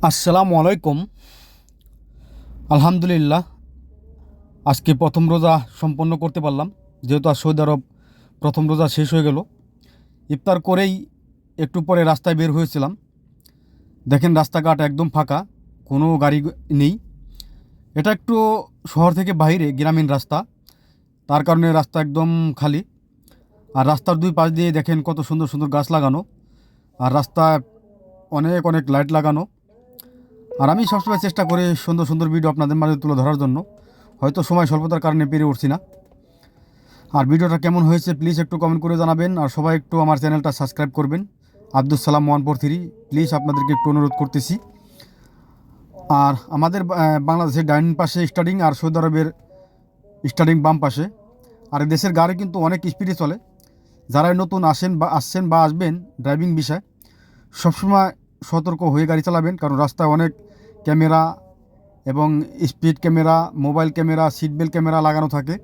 আসসালামু আলাইকুম। আলহামদুলিল্লাহ, আজকে প্রথম রোজা সম্পন্ন করতে পারলাম। যেহেতু আর সৌদি আরব প্রথম রোজা শেষ হয়ে গেল, ইফতার করেই একটু পরে রাস্তায় বের হয়েছিলাম। দেখেন রাস্তাঘাট একদম ফাঁকা, কোনো গাড়ি নেই। এটা একটু শহর থেকে বাইরে গ্রামীণ রাস্তা, তার কারণে রাস্তা একদম খালি। আর রাস্তার দুই পাশ দিয়ে দেখেন কত সুন্দর সুন্দর গাছ লাগানো, আর রাস্তায় অনেক অনেক লাইট লাগানো। আর আমি সবসময় চেষ্টা করি সুন্দর সুন্দর ভিডিও আপনাদের মাঝে তুলে ধরার জন্য। হয়তো সময় স্বল্পতার কারণে পেরে উঠছি না। আর ভিডিওটা কেমন হয়েছে প্লিজ একটু কমেন্ট করে জানাবেন। আর সবাই একটু আমার চ্যানেলটা সাবস্ক্রাইব করবেন। আব্দুল সালাম 143, প্লিজ আপনাদেরকে একটু অনুরোধ করতেছি। আর আমাদের বাংলাদেশের ডাইন পাশে স্টার্টিং, আর সৌদি আরবের স্টার্টিং বাম পাশে। আর দেশের গাড়ি কিন্তু অনেক স্পিডে চলে। যারাই নতুন আসছেন বা আসবেন ড্রাইভিং বিষয়, সবসময় সতর্ক হয়ে গাড়ি চালাবেন, কারণ রাস্তায় অনেক ক্যামেরা এবং speed camera, mobile camera, seat belt camera লাগানো থাকে।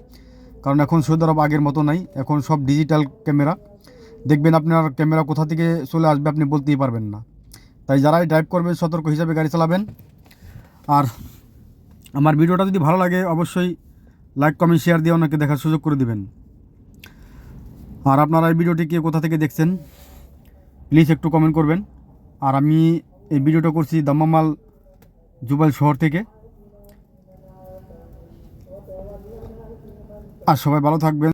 কারণ এখন সৌদি আরব আগের মতো নাই, এখন সব ডিজিটাল ক্যামেরা। দেখবেন আপনার ক্যামেরা কোথা থেকে চলে আসবে আপনি বলতেই পারবেন না। তাই যারাই ড্রাইভ করবেন সতর্ক হিসাবে গাড়ি চালাবেন। আর আমার ভিডিওটা যদি ভালো লাগে অবশ্যই লাইক কমেন্ট শেয়ার দিয়ে অনেকে দেখার সুযোগ করে দেবেন। আর আপনারা এই ভিডিওটি কে কোথা থেকে দেখছেন প্লিজ একটু কমেন্ট করবেন। আর আমি এই ভিডিওটা করছি দাম্মামাল জুবাইল শহর থেকে। আর সবাই ভালো থাকবেন।